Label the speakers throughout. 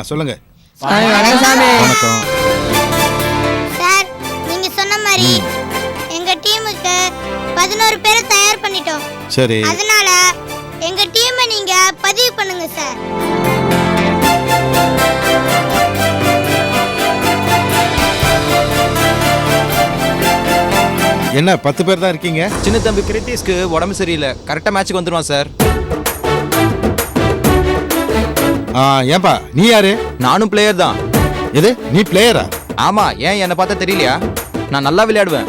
Speaker 1: சொல்லுங்க.
Speaker 2: வணக்கம்.
Speaker 3: சார், நீங்க சொன்ன மாதிரி எங்க டீமுக்கு 11 பேரை தயார் பண்ணிட்டோம்.
Speaker 1: சரி.
Speaker 3: அதனால எங்க டீமை நீங்க பதிவு பண்ணுங்க சார்.
Speaker 1: என்ன 10 பேர் தான் இருக்கீங்க?
Speaker 2: சின்ன தம்பி கிரிட்டிஸ்க்கு உடம்பு சரியில்லை, கரெக்டா மேட்சுக்கு வந்துருவான் சார்.
Speaker 1: ஏன்பா நீ யாரு?
Speaker 2: நானும் பிளேயர் தான்.
Speaker 1: எது நீ பிளேயரா?
Speaker 2: ஆமா, ஏன் என்ன பார்த்தா தெரியலையா? நான் நல்லா விளையாடுவேன்.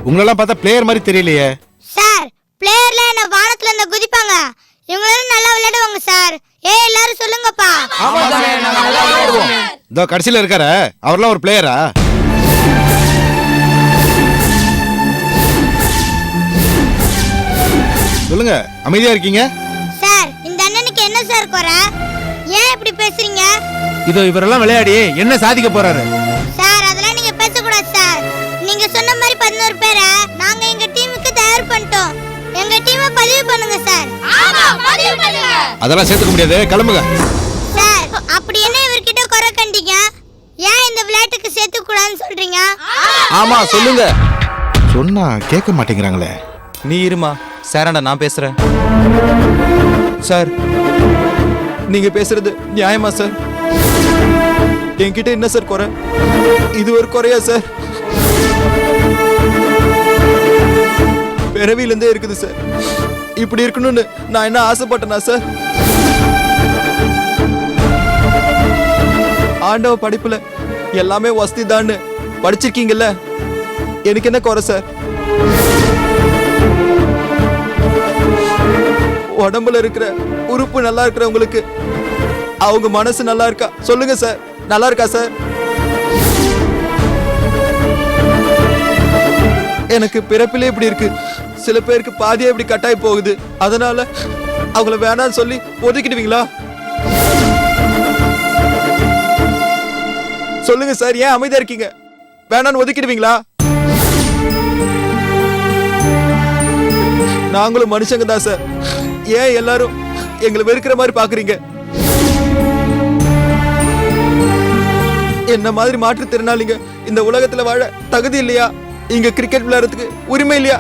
Speaker 1: உங்களெல்லாம் பார்த்தா பிளேயர் மாதிரி தெரியலையே.
Speaker 3: சார், பிளேயர்ல என்ன வானத்துல இருந்து குதிப்பாங்க. இவங்களும் நல்லா விளையாடுவாங்க சார். எல்லாரும் சொல்லுங்கப்பா.
Speaker 1: இதோ கடைசியில இருக்காரு, அவர்லாம் ஒரு பிளேயரா? சொல்லுங்க, அமைதியா இருக்கீங்க.
Speaker 3: சார், இந்த அண்ணனுக்கு என்ன சார் குறை? ஏன் இப்படி பேசுறீங்க?
Speaker 4: இதோ இவரெல்லாம் விளையாடி என்ன சாதிக்க போறாரு?
Speaker 3: சார், அதெல்லாம் நீங்க பேசக்கூடாது சார். நீங்க சொன்ன மாதிரி 11 பேரை நாங்க எங்க டீமுக்கு தயார் பண்ணிட்டோம். எங்க டீமை பதிவு பண்ணுங்க சார்.
Speaker 1: அதெல்லாம் சேர்த்துக்க முடியாது, கிளம்புங்க.
Speaker 3: சார், அப்படி என்ன இவர்கிட்ட குறை கண்டீங்க? ஏன் இந்த விளையாட்டுக்கு சேர்த்து கூடாதுன்னு சொல்றீங்க?
Speaker 2: ஆமா சொல்லுங்க.
Speaker 1: சொன்னா கேட்க மாட்டேங்கிறாங்களே.
Speaker 2: நீ இருமா சாராண்டா, நான் பேசுறேன். சார், நீங்க பேசுறது நியாயமா சார்? என்கிட்ட என்ன சார் குறை? இது ஒரு குறையா சார்? பிறவில இருந்தே இருக்குது சார். இப்படி இருக்கணும்னு நான் என்ன ஆசைப்பட்டேனா சார்? ஆண்டவ படிப்புல எல்லாமே வசதி தான் படிச்சிருக்கீங்கல்ல, எனக்கு என்ன குறை சார்? உடம்புல இருக்கிற உறுப்பு நல்லா இருக்கிறவங்களுக்கு அவங்க மனசு நல்லா இருக்கா சொல்லுங்க சார்? நல்லா இருக்கா சார்? எனக்கு பிறப்பிலே இப்படி இருக்கு. சில பேருக்கு பாதியா இப்படி கட்டாயி போகுது. அதனால அவங்கள வேணாம்னு சொல்லி ஒதுக்கிடுவீங்களா? சொல்லுங்க சார், ஏன் அமைதியா இருக்கீங்க? வேணான்னு ஒதுக்கிடுவீங்களா? நாங்களும் மனுஷங்க தான் சார். ஏன் எல்லாரும் எங்களை வெறுக்கிற மாதிரி பாக்குறீங்க? என்ன மாதிரி மாற்றுத்திறனாளிங்க இந்த உலகத்துல வாழ தகுதி இல்லையா? இங்க கிரிக்கெட் விளையாடுறதுக்கு உரிமை இல்லையா?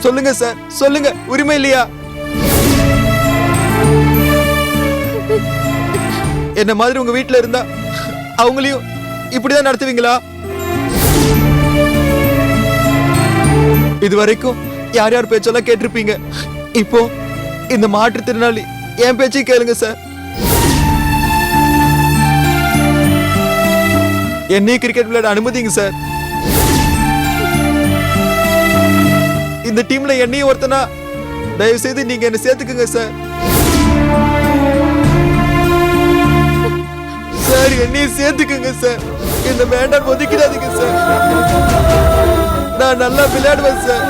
Speaker 2: சொல்லுங்க சார், சொல்லுங்க, உரிமை இல்லையா? என்ன மாதிரி உங்க வீட்டுல இருந்தா அவங்களையும் இப்படிதான் நடத்துவீங்களா? இது வரைக்கும் யார் யார் பேச்செல்லாம் கேட்டிருப்பீங்க. இப்போ இந்த மாற்றுத்திறனாளி என் பேச்சை கேளுங்க சார். என்னையும் கிரிக்கெட் விளையாட அனுமதிங்க சார். இந்த டீம்ல என்னையும் ஒருத்தனா தயவு செய்து நீங்க என்ன சேர்த்துக்குங்க சார். சார், என்னையும் சேர்த்துக்குங்க சார். என்ன வேண்டாம் ஒதுக்கிடாதீங்க சார். நான் நல்லா விளையாடுவேன் சார்.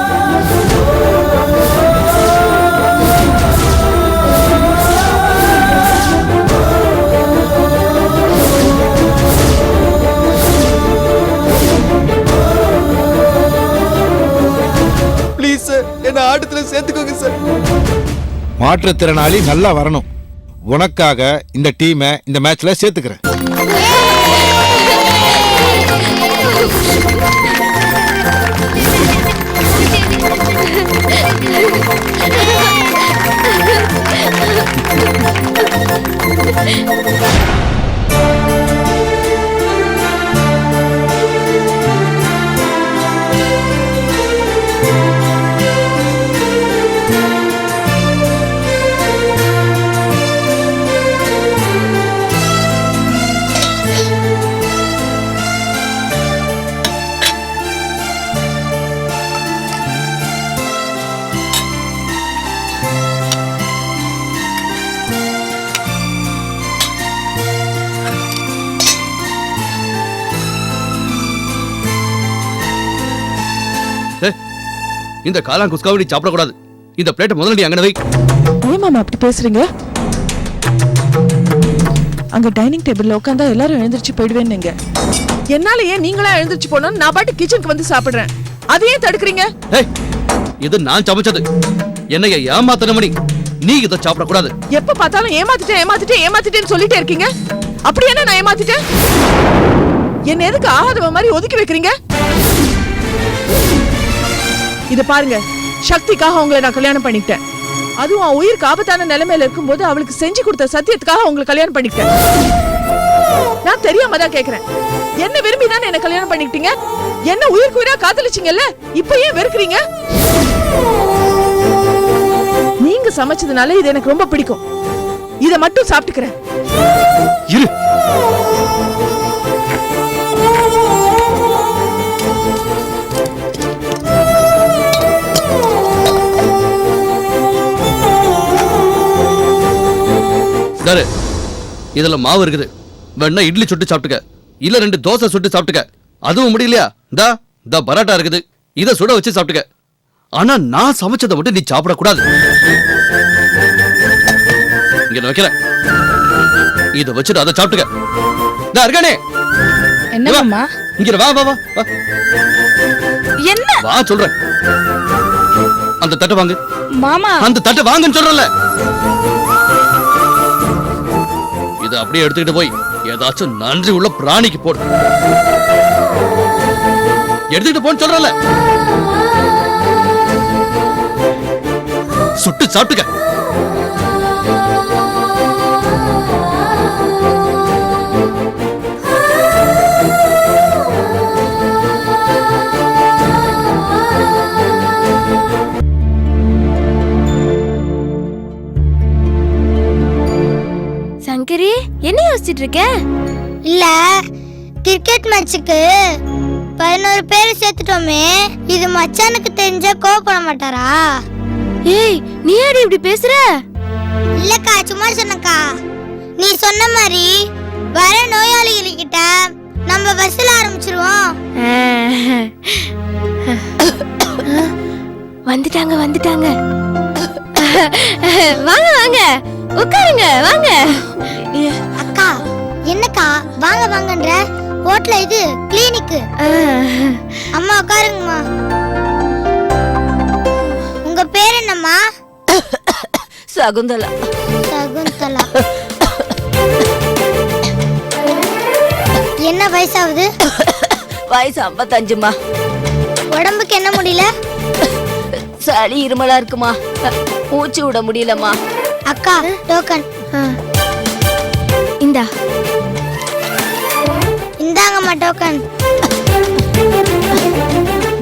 Speaker 2: ப்ளீஸ் சார், என்ன ஆட்டத்துல சேர்த்துக்கோங்க சார்.
Speaker 1: மாற்றுத்திறனாளி நல்லா வரணும். உனக்காக இந்த டீமை இந்த மேட்ச்ல சேர்த்துக்கிறேன்.
Speaker 5: இந்த காளான் குஸ்காவடி சாப்பிடக்கூடாது. இந்த பிளேட்டை முதல்ல நீ அங்கே வை.
Speaker 6: ஏன் மாமா அப்படி பேசுறீங்க? அங்க டைனிங் டேபிள்ல உட்காந்தா எல்லாரும் எழுந்திருச்சு போயிடுவேன்னு. என்னால ஏன் நீங்களா எழுந்திருச்சு போனோம்? நான் பாட்டு கிச்சனுக்கு வந்து சாப்பிடுறேன். அதையே தடுக்கிறீங்க?
Speaker 5: இது நான் சமைச்சது. என்னைய ஏமாத்தன மணி. நீ இதை சாப்பிடக்கூடாது.
Speaker 6: எப்ப பார்த்தாலும் ஏமாத்திட்டேன்னு சொல்லிட்டே இருக்கீங்க. அப்படி என்ன நான் ஏமாத்திட்டேன்? என்ன எதுக்கு ஆகாதவ மாதிரி ஒதுக்கி வைக்கிறீங்க? இத பாருங்க, சக்திக்காக உங்களை நான் கல்யாணம் பண்ணிட்டேன். அதுவும் அவன் உயிருக்கு ஆபத்தான நிலைமையில இருக்கும்போது அவளுக்கு செஞ்சு கொடுத்த சத்தியத்துக்காக உங்களை கல்யாணம் பண்ணிட்டேன். நான் தெரியாம தான் கேக்குறேன். என்ன விரும்பி தானே என்ன கல்யாணம் பண்ணிக்கிட்டீங்க? என்ன உயிருக்கு உயிரா காதலிச்சீங்கல்ல, இப்ப ஏன் வெறுக்கிறீங்க? நீங்க சமைச்சதுனால இது எனக்கு ரொம்ப பிடிக்கும். இத மட்டும் சாப்பிட்டுக்கிறேன்.
Speaker 5: இரு. சரி, இதுல மாவு இருக்குது. வேணா இட்லி சுட்டு சாப்பிட்டுக்க, இல்ல 2 தோசை சுட்டு சாப்பிட்டுக்க. அதுவும் முடியலையா, இந்த பரோட்டா இருக்குது, இத சுட வச்சு சாப்பிட்டுக்க. ஆனா நான் சமைச்சதை மட்டும் நீ சாப்பிடக்கூடாது. இங்க வைக்கிறேன், இத வச்சுட்டு அதை சாப்பிட்டுக்க. நான் இருக்கானே.
Speaker 7: என்னம்மா?
Speaker 5: இங்க வா வா வா வா.
Speaker 7: என்ன
Speaker 5: வா சொல்றேன். அந்த தட்டை வாங்கு
Speaker 7: மாமா.
Speaker 5: அந்த தட்டை வாங்குன்னு சொல்றல. இத அப்படியே எடுத்துக்கிட்டு போய் ஏதாச்சும் நன்றி உள்ள பிராணிக்கு போடு. எடுத்துக்கிட்டு போன்னு சொல்றல. சுட்டு சாப்பிட்டுக்க.
Speaker 7: சங்கரி, என்ன யோசிச்சுட்டு இருக்க?
Speaker 3: இல்ல, கிரிக்கெட் மேட்சுக்கு 11 பேர் சேர்த்துட்டோமே, இது மச்சானுக்கு தெரிஞ்சா கோவப்பட மாட்டாரா?
Speaker 7: ஏய், நீ யாரு இப்படி பேசுற?
Speaker 3: இல்லக்கா, சும்மா சொன்னக்கா. நீ சொன்ன மாதிரி வர நோயாளிகள்கிட்ட நம்ம வசூல ஆரம்பிச்சிருவோம்.
Speaker 7: வந்துட்டாங்க வந்துட்டாங்க. வாங்க வாங்க, உட்காருங்க வாங்க.
Speaker 3: அக்கா, என்னக்கா வாங்க வாங்கன்ற? ஹோட்டல இது கிளினிக். அம்மா உட்காருங்கம்மா. உங்க பேர் என்னம்மா?
Speaker 7: சகுந்தலா.
Speaker 3: சகுந்தலா. என்ன வயசாகுது?
Speaker 7: வயசு 55மா.
Speaker 3: உடம்புக்கு என்ன முடியல?
Speaker 7: சளி இருமலா இருக்குமா, மூச்சு விட முடியலம்மா.
Speaker 3: அக்கா, டோக்கன்
Speaker 7: இந்தா.
Speaker 3: இந்தாங்கம்மா டோக்கன்.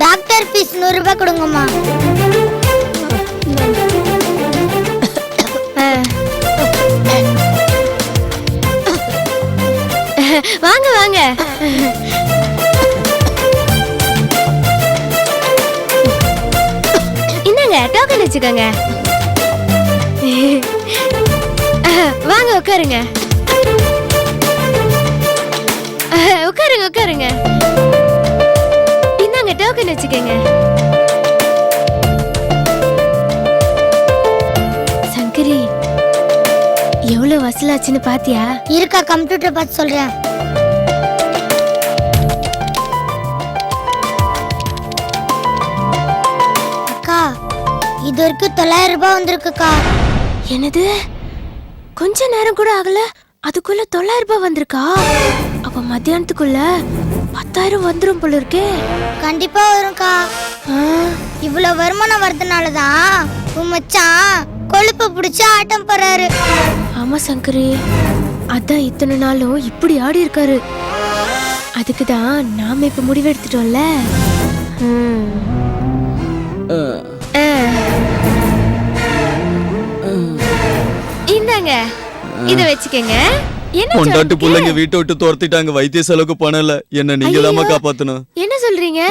Speaker 3: டாக்டர் ஃபீஸ் 100 ரூபாய் கொடுங்கம்மா.
Speaker 7: வாங்க வாங்க. இந்தாங்க டோக்கன் வச்சுக்கோங்க. வாங்க உட்காருங்க. உட்காருங்க உட்காருங்க. இந்தாங்க டோக்கன் வச்சுக்கோங்க. சங்கரி, எவ்வளவு வசூலாச்சுன்னு பாத்தியா?
Speaker 3: இருக்கா, கம்ப்யூட்டர் பார்த்து சொல்றேன். அக்கா, இது வரைக்கும் 900 ரூபாய் வந்திருக்குக்கா.
Speaker 7: என்னது, கொஞ்ச நேரம் கூட ஆகல, அதுக்குள்ள 900 ரூபாய் வந்திருக்கா? அப்ப மத்தியானத்துக்குள்ள 10,000 வந்துரும் போல இருக்கே.
Speaker 3: கண்டிப்பா வரும்க்கா. இவ்வளவு வருமானம் வரதுனாலதான் உன் மச்சான் கொழுப்பு பிடிச்சு ஆட்டம் போறாரு.
Speaker 7: ஆமா சங்கரி, அதான் இத்தனை நாளும் இப்படி ஆடி இருக்காரு. அதுக்குதான் நாம இப்ப முடிவெடுத்துட்டோம்ல. இந்தாங்க, இத வச்சுக்கங்க. என்ன
Speaker 2: பொண்டாட்டி புள்ளைங்க வீட்டை விட்டு துரத்திட்டாங்க. வைத்திய செலவுக்கு பணம் இல்ல. என்ன நீங்க தாமா காப்பாத்தணும்.
Speaker 7: என்ன சொல்றீங்க?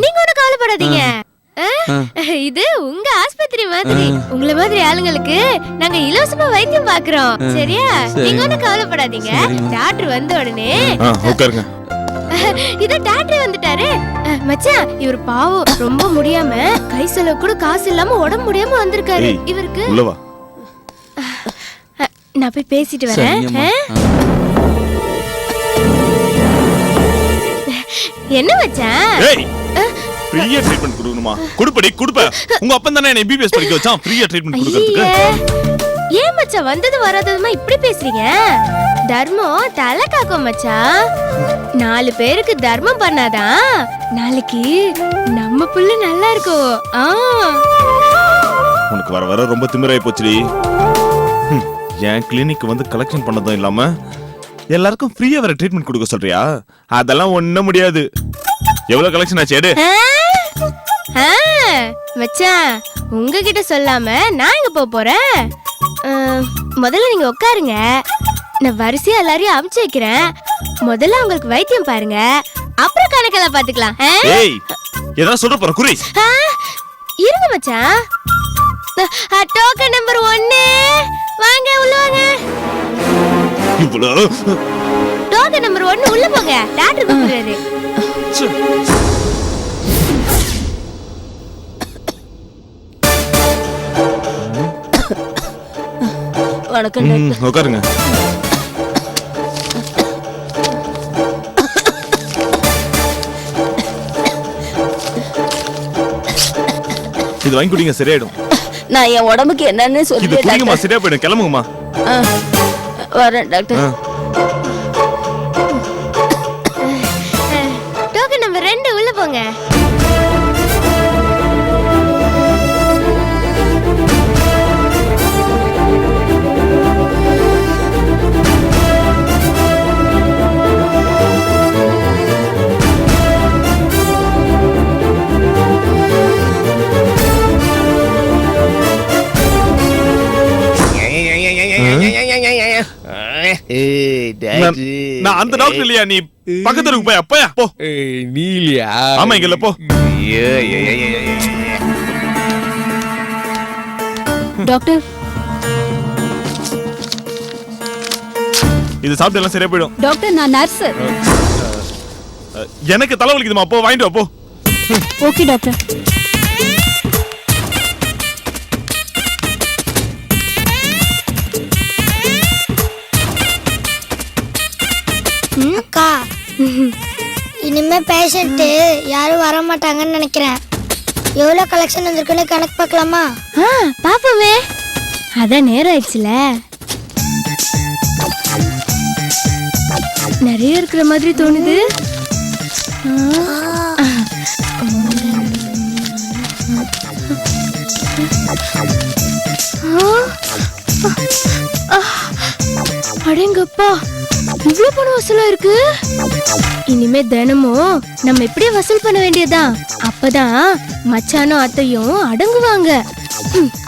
Speaker 7: நீங்க ஒண்ணும் கவலைப்படாதீங்க. இது உங்க ஆஸ்பத்திரி மாதிரி. உங்களை மாதிரி ஆளுங்களுக்கு நாங்க இலவசமா வைத்தியம் பாக்குறோம். சரியா? நீங்க ஒண்ணும் கவலைப்படாதீங்க. டாக்டர் வந்த உடனே
Speaker 1: உட்காருங்க.
Speaker 7: இத டாக்டர் வந்துட்டாரு. மச்சான், இவர் பாவம், ரொம்ப முடியாம கை செலவு கூட காசு இல்லாம உடம்பு முடியாம வந்திருக்காரு. இவருக்கு
Speaker 1: உள்ளவா.
Speaker 7: நான் போய் பேசிட்டு வரேன். என்ன மச்சான்?
Speaker 8: ஃப்ரீயா ட்ரீட்மெண்ட் கொடுக்கணுமா? குடுப்படி குடுப்ப. உங்க அப்பன் தானே என்ன எம்பிபிஎஸ் படிக்க வச்சான். ஃப்ரீயா ட்ரீட்மெண்ட் கொடுக்கிறதுக்கு.
Speaker 7: ஏன் மச்சான் வந்தது வராததுமா இப்படி பேசுறீங்க? தர்மம் தலை காக்கும் மச்சான். 4 பேருக்கு தர்மம் பண்ணாதான் நாளைக்கு நம்ம புள்ள நல்லா இருக்கும்.
Speaker 8: உனக்கு வர வர ரொம்ப திமிராய் போச்சுடி. என் கிளினிக் வந்து கலெக்ஷன் பண்ணதும் இல்லாம எல்லாருக்கும் ஃப்ரீயா வேற ட்ரீட்மெண்ட் கொடுக்க சொல்றியா? அதெல்லாம் ஒண்ணும் முடியாது. எவ்வளவு கலெக்ஷன் ஆச்சு எடு.
Speaker 7: மச்சான் உங்ககிட்ட சொல்லாம நான் எங்க போறேன்? முதல்ல நீங்க உட்காருங்க, நான் வரிசையா எல்லாரையும் அமுச்சு வைக்கிறேன். முதல்ல உங்களுக்கு வைத்தியம் பாருங்க, அப்புறம் கணக்கெல்லாம் பாத்துக்கலாம்.
Speaker 8: ஏய் ஏதாவது சொல்ற போற குறி.
Speaker 7: இருங்க மச்சான். டோக்கன் நம்பர் 1 வாங்க உள்ள வாங்க.
Speaker 8: இவ்வளவு
Speaker 7: டோக்கன் நம்பர் 1 உள்ள போங்க, டாக்டர் கூப்பிடுறாரு.
Speaker 6: வணக்கம் டாக்டர்.
Speaker 8: உட்காருங்க. இது வாங்கி குடிங்க, சரியாயிடும்.
Speaker 6: நான் என் உடம்புக்கு என்னன்னு
Speaker 8: இது
Speaker 6: சொல்லி
Speaker 8: குடிங்கம்மா, சரியா போயிடும். கிளம்புங்கம்மா.
Speaker 6: வரேன் டாக்டர்.
Speaker 7: டோக்கன் நம்பர் 2 உள்ள போங்க.
Speaker 8: நான் அந்த டாக்டர் இல்லையா, நீ பக்கத்துக்கு போய் அப்பயா போ.
Speaker 4: நீ இல்லையா?
Speaker 8: ஆமா, இங்க இல்ல போ.
Speaker 7: டாக்டர்
Speaker 8: இது சாப்பிட்டு எல்லாம் சரியா போயிடும்.
Speaker 7: டாக்டர் நான் நர்ஸ்.
Speaker 8: எனக்கு தலைவலிக்குதுமா, போ வாங்கிட்டு வா போ.
Speaker 7: Okay doctor.
Speaker 3: அக்கா இனிமே பேஷண்ட் யாரும் வர மாட்டாங்கன்னு நினைக்கிறேன். எவ்வளவு கலெக்ஷன் வந்திருக்குன்னு கணக்கு பார்க்கலாமா?
Speaker 7: பாப்போமே, அதான் நேரம் ஆயிடுச்சுல. நிறைய இருக்கிற மாதிரி தோணுது. அடேங்கப்பா, இவ்ளோ பணம் வசூலா இருக்கு. இனிமே தினமும் நம்ம இப்படியே வசூல் பண்ண வேண்டியதுதான். அப்பதான் மச்சானும் அத்தையும் அடங்குவாங்க.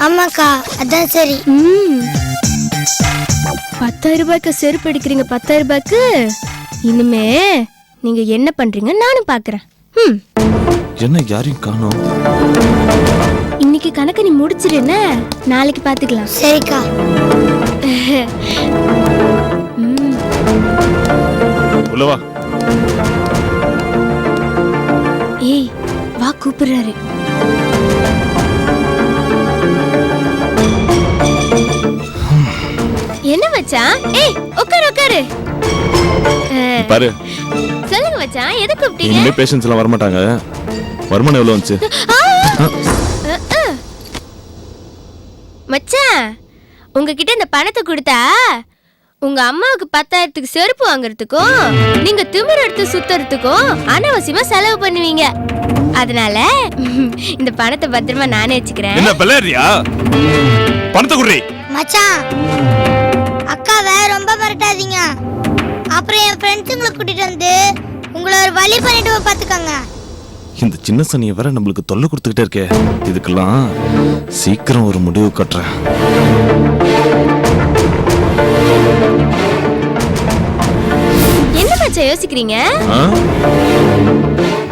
Speaker 3: ஆமாக்கா, அதான் சரி.
Speaker 7: 10,000 ரூபாய்க்கு செருப்பு அடிக்கிறீங்க. 10,000 ரூபாய்க்கு இனிமே நீங்க என்ன பண்றீங்க நானும் பாக்குறேன்.
Speaker 8: என்ன யாரையும் காணோம்?
Speaker 7: இன்னைக்கு கணக்கு நீ முடிச்சிரு, என்ன நாளைக்கு பாத்துக்கலாம்.
Speaker 3: சரிக்கா.
Speaker 8: உள்ளவா.
Speaker 7: ஏய் வா, கூப்பிடுறாரு. என்ன மச்சான்? ஏய் உட்காரு உட்காரு.
Speaker 8: பாரு,
Speaker 7: சொல்லுங்க மச்சான், எது கூப்பிட்டீங்க?
Speaker 8: இனிமே பேஷண்ட்ஸ் எல்லாம் வர மாட்டாங்க. வருமானம் எவ்வளவு வந்துச்சு?
Speaker 7: மச்சான் உங்ககிட்ட இந்த பணத்தை கொடுத்தா உங்க அம்மாவுக்கு 10,000க்கு செருப்பு வாங்குறதுக்கும் நீங்க திமிர் எடுத்து சுத்துறதுக்கும் அனாவசியமா செலவு பண்ணுவீங்க. அதனால இந்த பணத்தை பத்திரமா நானே வச்சுக்கிறேன்.
Speaker 8: என்ன பல்லேரியா? பணத்தை குடுறி.
Speaker 3: மச்சான், அக்காவை ரொம்ப மிரட்டாதீங்க. அப்புறம் என் ஃப்ரெண்ட்ஸுங்களை கூட்டிட்டு வந்து உங்களை ஒரு வழி பண்ணிட்டு பாத்துக்கோங்க.
Speaker 8: இந்த சின்ன சனியை வேற நம்மளுக்கு தொல்லை கொடுத்துக்கிட்டே இருக்கே. இதுக்கெல்லாம் சீக்கிரம் ஒரு முடிவு கட்டுறேன்.
Speaker 7: என்ன மச்சான் யோசிக்கிறீங்க?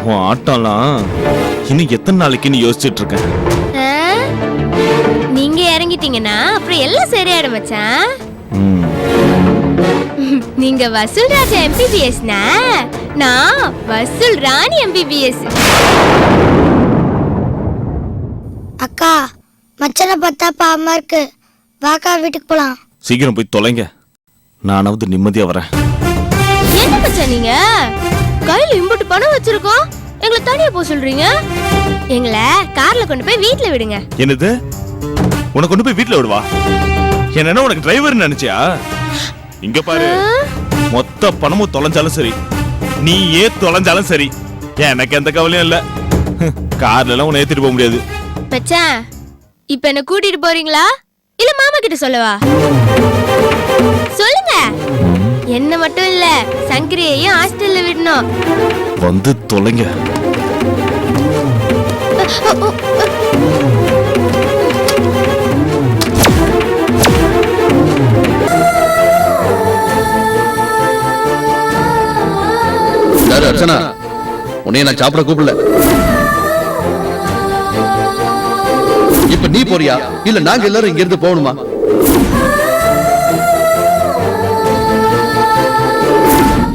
Speaker 8: உன் ஆட்டம்லாம் இன்னும் எத்தனை நாளைக்குன்னு யோசிச்சுட்டு இருக்கேன்.
Speaker 7: நீங்க இறங்கிட்டீங்கன்னா அப்புறம் எல்லாம் சரியாயிடும் மச்சான். நீங்க வசூல் ராஜா எம்பிபிஎஸ்னா நான் வசூல் ராணி எம்பிபிஎஸ்.
Speaker 3: அக்கா, மச்சனை பார்த்தா பாவமா இருக்கு. வாக்கா வீட்டுக்கு போலாம்.
Speaker 8: சீக்கிரம் போய் தொலைங்க, நானாவது நிம்மதியா வரேன்.
Speaker 7: என்ன மச்சான் நீங்க கையில இம்புட்டு பணம் வச்சிருக்கோம், எங்களை தனியா போக சொல்றீங்க? எங்களை கார்ல கொண்டு போய் வீட்டுல விடுங்க.
Speaker 8: என்னது? உன்னை கொண்டு போய் வீட்டுல விடுவா? என்ன உனக்கு டிரைவர் நினைச்சியா? இங்க பாரு, மொத்த பணமும் தொலைஞ்சாலும் சரி, நீ ஏன் தொலைஞ்சாலும் சரி, எனக்கு எந்த கவலையும் இல்ல. கார்ல எல்லாம் உன்னை ஏத்திட்டு போக முடியாது.
Speaker 7: மச்சான், இப்ப என்ன கூட்டிட்டு போறீங்களா இல்ல மாமா கிட்ட சொல்லவா? சொல்லுங்க. என்ன மட்டும் இல்ல, சங்கரியையும் ஹாஸ்டல்ல விடணும்.
Speaker 8: வந்து தொலைங்க.
Speaker 5: அர்ச்சனா, உன்னைய நான் சாப்பிட கூப்பிடல. இப்ப நீ போறியா இல்ல நாங்க எல்லாரும் இங்க இருந்து போகணுமா?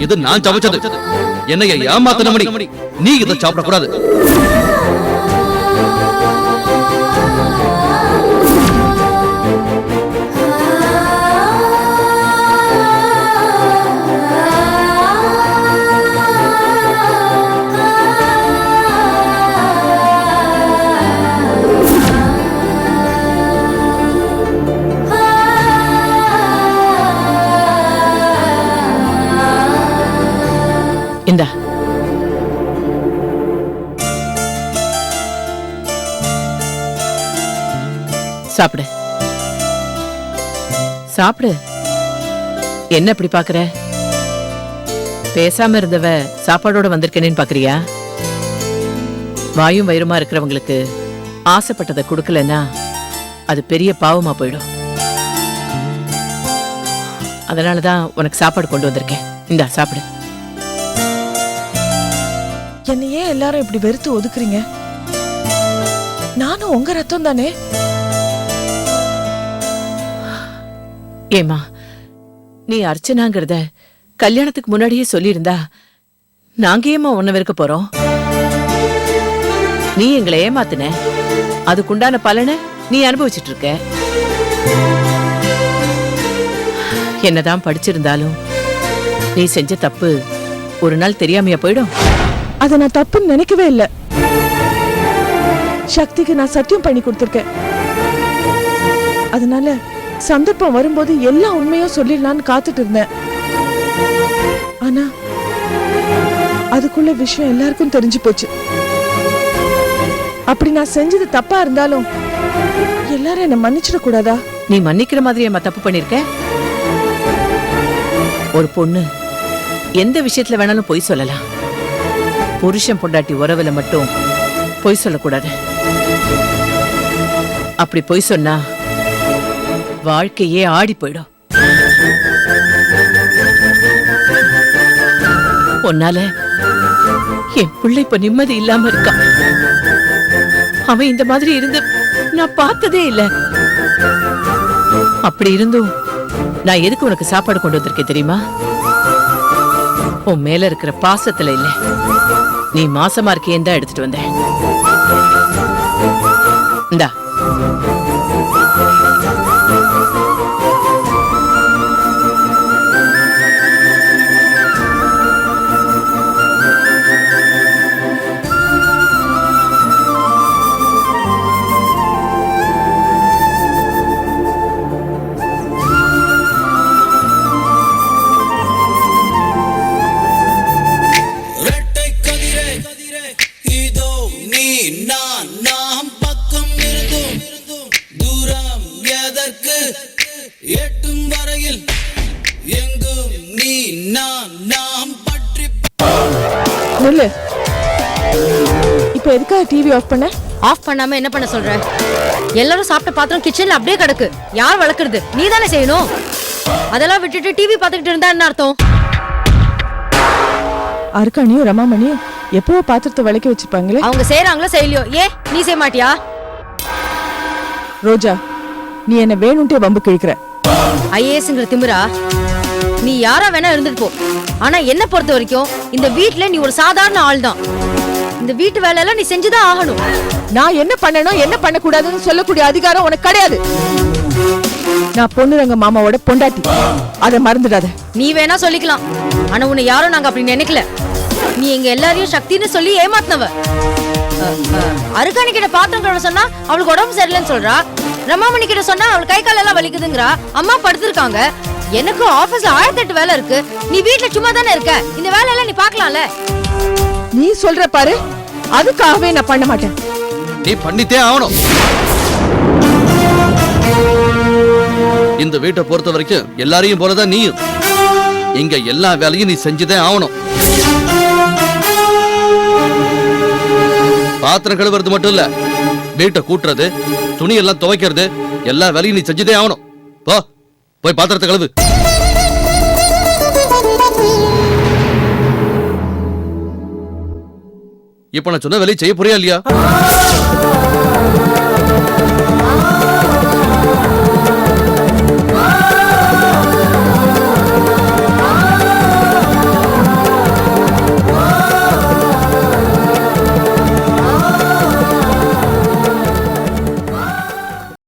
Speaker 5: இது நான் சமைச்சது. என்னைய ஏமாத்தின மணி, நீ இதை சாப்பிடக்கூடாது.
Speaker 6: இந்தா. சாப்பிடு சாப்பிடு. என்ன இப்படி பாக்குற? பேசாம இருந்தவ சாப்பாடோட வந்திருக்கேன்னு பாக்குறியா? வாயும் வயிறுமா இருக்கிறவங்களுக்கு ஆசைப்பட்டதை கொடுக்கலன்னா அது பெரிய பாவமா போயிடும். அதனாலதான் உனக்கு சாப்பாடு கொண்டு வந்திருக்கேன். இந்தா சாப்பிடு.
Speaker 9: என்ன ஏன் எல்லாரும் இப்படி வெறுத்து ஒதுக்குறீங்க? நானும் உங்க ரத்தம் தானே.
Speaker 6: ஏமா, நீ அர்ச்சனாங்கிறத கல்யாணத்துக்கு முன்னாடியே சொல்லியிருந்தா நாங்க ஏமா உன்னை வெறுக்க போறோம்? நீ எங்களை ஏமாத்துன, அதுக்குண்டான பலனை நீ அனுபவிச்சுட்டு இருக்க. என்னதான் படிச்சிருந்தாலும் நீ செஞ்ச தப்பு ஒரு நாள் தெரியாமையா போயிடும்.
Speaker 9: அத நான் தப்புன்னு நினைக்கவே இல்ல. சக்திக்கு நான் சத்தியம் பண்ணி கொடுத்திருக்கேன். அதனால சந்தர்ப்பம் வரும்போது எல்லா உண்மையும் சொல்லிடலான்னு காத்துட்டு இருந்தேன். ஆனா அதுக்குள்ள விஷயம் எல்லாருக்கும் தெரிஞ்சு போச்சு. அப்படி நான் செஞ்சது தப்பா இருந்தாலும் எல்லாரும் என்ன மன்னிச்சிட கூடாதா?
Speaker 6: நீ மன்னிக்கிற மாதிரி ஏமா தப்பு பண்ணிருக்க? ஒரு பொண்ணு எந்த விஷயத்துல வேணாலும் பொய் சொல்லலாம். புருஷன் பொண்டாட்டி உறவுல மட்டும் பொய் சொல்லக்கூடாது. அப்படி பொய் சொன்னா வாழ்க்கையே ஆடி போயிடும். உன்னால என் பிள்ளை இப்ப நிம்மதி இல்லாம இருக்கான். அவன் இந்த மாதிரி இருந்து நான் பார்த்ததே இல்ல. அப்படி இருந்தும் நான் எதுக்கு உனக்கு சாப்பாடு கொண்டு வந்திருக்கேன் தெரியுமா? உன் மேல இருக்கிற பாசத்துல இல்ல, நீ மாசமா இருக்கேன்னு தான் எடுத்துட்டு வந்தேன். இந்தா.
Speaker 9: இப்ப எதுக்காக டிவி ஆஃப் பண்ண?
Speaker 10: ஆஃப் பண்ணாம என்ன பண்ண சொல்ற? எல்லாரும் சாப்பிட்ட பாத்திரம் கிச்சன்ல அப்படியே கிடக்கு. யார் வளர்க்கறது? நீ தானே செய்யணும். அதெல்லாம் விட்டுட்டு டிவி பார்த்துக்கிட்டு இருந்தா என்ன அர்த்தம்?
Speaker 9: அருக்காணியும் ரமாமணியும் எப்பவோ பாத்திரத்தை விளக்கி வச்சிருப்பாங்களே.
Speaker 10: அவங்க செய்யறாங்களோ செய்யலையோ, நீ செய்ய மாட்டியா?
Speaker 9: ரோஜா, நீ என்ன வேணும்ட்டே வம்பு கிழிக்கிற.
Speaker 10: ஐஏஎஸ்ங்கிற திமிரா? நீ யாரா வேணா இருந்துட்டு போ. ஆனா என்ன பொறுத்த வரைக்கும் இந்த வீட்ல நீ ஒரு சாதாரண ஆள் தான். இந்த வீட்டு வேலை எல்லாம் நீ செஞ்சுதான் ஆகணும்.
Speaker 9: நான் என்ன பண்ணணும் என்ன பண்ண கூடாதுன்னு சொல்லக்கூடிய அதிகாரம் உனக்கு கிடையாது. நான் பொண்ணுரங்க மாமாவோட பொண்டாட்டி, அதை மறந்துடாத.
Speaker 10: நீ வேணா சொல்லிக்கலாம், ஆனா உன்னை யாரும் நாங்க அப்படி நினைக்கல. நீ எங்க எல்லாரையும் சக்தின்னு சொல்லி ஏமாத்தினவ. அருக்காணி கிட்ட பாத்திரம் கழுவ சொன்னா அவளுக்கு உடம்பு சரியில்லைன்னு சொல்றா. ரமாமணி கிட்ட சொன்னா அவள் கை கால் எல்லாம் வலிக்குதுங்கறா. அம்மா படுத்திருக்காங்க. எனக்கு ஆபீஸ்ல 1008 வேலை இருக்கு. நீ வீட்ல சும்மா தானே இருக்க. இந்த வேலையெல்லாம் நீ பார்க்கலாம்ல.
Speaker 9: நீ சொல்ற பாரு, அதுக்காகவே நான் பண்ண மாட்டேன்.
Speaker 5: நீ பண்ணித்தே ஆகணும். இந்த வீட்டை பொறுத்த வரைக்கும் எல்லாரையும் போலதான் நீயும். இங்க எல்லா வேலையும் நீ செஞ்சுதான் ஆகணும். பாத்திரம் கழுவுறது மட்டும் இல்ல, வீட்டை கூட்டுறது, துணி எல்லாம் துவைக்கிறது, எல்லா வேலையும் நீ செஞ்சுதே ஆகணும். போ, போய் பாத்திரத்தை கழுவு. இப்ப நான் சொன்ன வேலையை செய்ய போறியா இல்லையா?